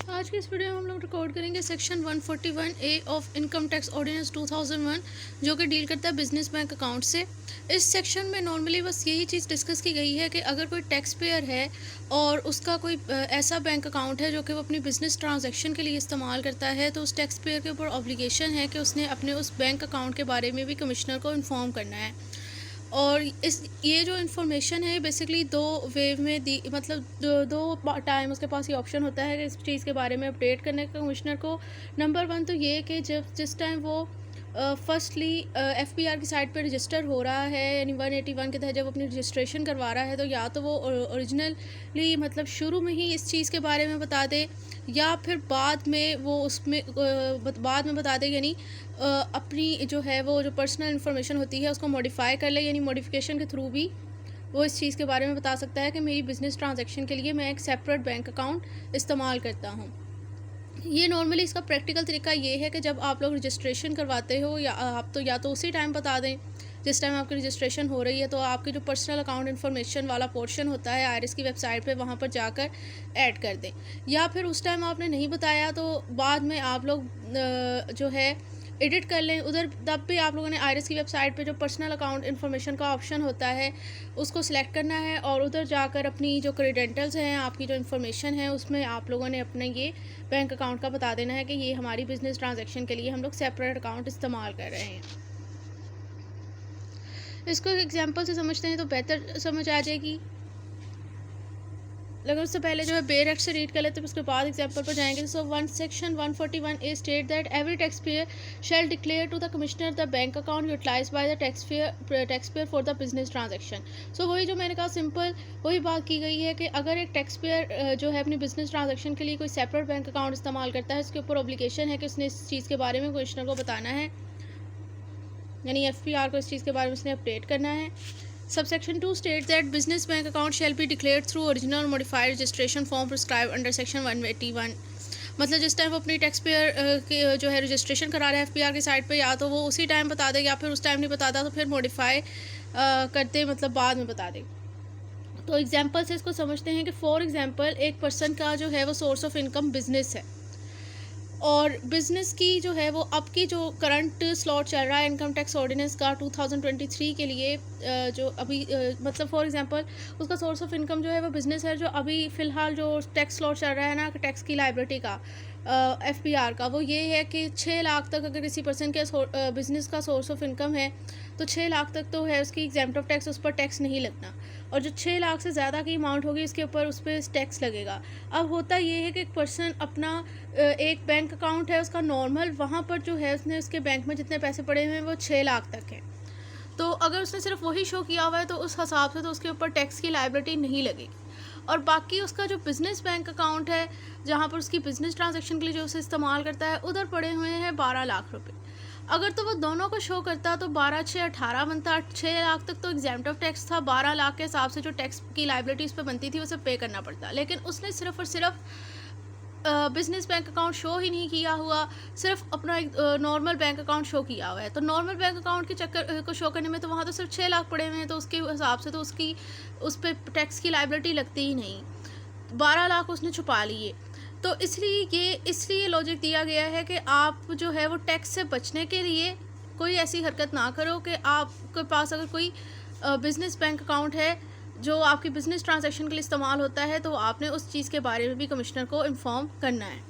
आज की इस वीडियो में हम लोग रिकॉर्ड करेंगे section 141A of income tax ordinance 2001 जो कि डील करता है बिजनेस बैंक अकाउंट से। इस सेक्शन में नॉर्मली बस यही चीज़ डिस्कस की गई है कि अगर कोई टैक्स पेयर है और उसका कोई ऐसा बैंक अकाउंट है जो कि वो अपनी बिजनेस ट्रांजैक्शन के लिए इस्तेमाल करता है, तो उस टैक्स पेयर के ऊपर ऑब्लिगेशन है कि उसने अपने उस बैंक अकाउंट के बारे में भी कमिश्नर को इन्फॉर्म करना है। और इस ये जो इन्फॉर्मेशन है बेसिकली दो वेव में दी, मतलब दो टाइम उसके पास ये ऑप्शन होता है कि इस चीज़ के बारे में अपडेट करने का कमिश्नर को। नंबर वन तो ये कि जब जिस टाइम वो फर्स्टली एफपीआर की साइट पर रजिस्टर हो रहा है, यानी 181 के तहत जब अपनी रजिस्ट्रेशन करवा रहा है, तो या तो वो ओरिजिनली मतलब शुरू में ही इस चीज़ के बारे में बता दे, या फिर बाद में वो उसमें बाद में बता दे, यानी अपनी जो है वो जो पर्सनल इन्फॉर्मेशन होती है उसको मॉडिफाई कर ले, यानी मॉडिफिकेशन के थ्रू भी वो इस चीज़ के बारे में बता सकता है कि मेरी बिज़नेस ट्रांजैक्शन के लिए मैं एक सेपरेट बैंक अकाउंट इस्तेमाल करता हूँ। ये नॉर्मली इसका प्रैक्टिकल तरीका ये है कि जब आप लोग रजिस्ट्रेशन करवाते हो, या आप तो या तो उसी टाइम बता दें जिस टाइम आपकी रजिस्ट्रेशन हो रही है, तो आपकी जो पर्सनल अकाउंट इन्फॉर्मेशन वाला पोर्शन होता है आईआरएस की वेबसाइट पे वहाँ पर जाकर ऐड कर दें। या फिर उस टाइम आपने नहीं बताया तो बाद में आप लोग जो है एडिट कर लें उधर। तब भी आप लोगों ने आईआरएस की वेबसाइट पे जो पर्सनल अकाउंट इन्फॉर्मेशन का ऑप्शन होता है उसको सिलेक्ट करना है, और उधर जाकर अपनी जो क्रेडेंटल्स हैं, आपकी जो इन्फॉर्मेशन है, उसमें आप लोगों ने अपने ये बैंक अकाउंट का बता देना है कि ये हमारी बिज़नेस ट्रांजैक्शन के लिए हम लोग सेपरेट अकाउंट इस्तेमाल कर रहे हैं। इसको एक एग्जांपल से समझते हैं तो बेहतर समझ आ जाएगी, लेकिन उससे पहले जो है बेयर एक्ट से रीड कर लेते हैं, उसके बाद एग्जांपल पर जाएंगे। So section 141A state that every tax payer shall declare to the commissioner the bank account utilise by the tax payer for the business transaction. So वही जो मैंने कहा, सिंपल वही बात की गई है कि अगर एक टैक्स पेयर जो है अपनी बिजनेस ट्रांजैक्शन के लिए कोई सेपरेट बैंक अकाउंट इस्तेमाल करता है, उसके ऊपर ऑब्लिगेशन है कि उसने इस चीज़ के बारे में कमिश्नर को बताना है, यानी एफपीआर को इस चीज़ के बारे में उसने अपडेट करना है। Subsection 2 states that business bank account shall be declared through original or modified registration form prescribed under section 181। मतलब जिस टाइम वो अपनी टैक्स पेयर के जो है रजिस्ट्रेशन करा रहा है एफपीआर की साइट पे, या तो वो उसी टाइम बता दे, या फिर उस टाइम नहीं बताता तो फिर मॉडिफाई करते मतलब बाद में बता दे। तो एग्जांपल से इसको समझते हैं कि फॉर एग्जांपल एक पर्सन का जो है वो सोर्स ऑफ इनकम बिजनेस है, और बिज़नेस की जो है वो अब की जो करंट स्लॉट चल रहा है इनकम टैक्स ऑर्डिनेंस का 2023 के लिए, जो अभी मतलब फॉर एग्जांपल उसका सोर्स ऑफ इनकम जो है वो बिज़नेस है, जो अभी फ़िलहाल जो टैक्स स्लॉट चल रहा है ना टैक्स की लायबिलिटी का एफपीआर का, वो ये है कि 6 लाख तक अगर किसी पर्सन के बिज़नेस का सोर्स ऑफ इनकम है तो 6 लाख तक तो है उसकी एग्जाम्प्ट ऑफ टैक्स, उस पर टैक्स नहीं लगना। और जो 6 लाख से ज़्यादा की अमाउंट होगी उसके ऊपर उस पर टैक्स लगेगा। अब होता ये है कि एक पर्सन अपना एक बैंक अकाउंट है उसका नॉर्मल, वहाँ पर जो है उसने उसके बैंक में जितने पैसे पड़े हुए हैं वो 6 लाख तक हैं। तो अगर उसने सिर्फ वही शो किया हुआ है तो उस हिसाब से तो उसके ऊपर टैक्स की लायबिलिटी नहीं लगेगी। और बाकी उसका जो बिज़नेस बैंक अकाउंट है जहाँ पर उसकी बिज़नेस ट्रांजैक्शन के लिए जो उसे इस्तेमाल करता है, उधर पड़े हुए हैं 12 लाख रुपए। अगर तो वो दोनों को शो करता तो 12 6 18 बनता। 6 लाख तक तो एग्जाम्प्ट ऑफ टैक्स था, 12 लाख के हिसाब से जो टैक्स की लायबिलिटी उस पर बनती थी उसे पे करना पड़ता। लेकिन उसने सिर्फ और सिर्फ बिज़नेस बैंक अकाउंट शो ही नहीं किया हुआ, सिर्फ अपना एक नॉर्मल बैंक अकाउंट शो किया हुआ है। तो नॉर्मल बैंक अकाउंट के चक्कर को शो करने में तो वहाँ तो सिर्फ 6 लाख पड़े हुए हैं, तो उसके हिसाब से तो उसकी उस पर टैक्स की लायबिलिटी लगती ही नहीं। 12 लाख उसने छुपा लिए। तो इसलिए लॉजिक दिया गया है कि आप जो है वो टैक्स से बचने के लिए कोई ऐसी हरकत ना करो कि आपके पास अगर कोई बिज़नेस बैंक अकाउंट है जो आपकी बिज़नेस ट्रांजैक्शन के लिए इस्तेमाल होता है, तो आपने उस चीज़ के बारे में भी कमिश्नर को इन्फॉर्म करना है।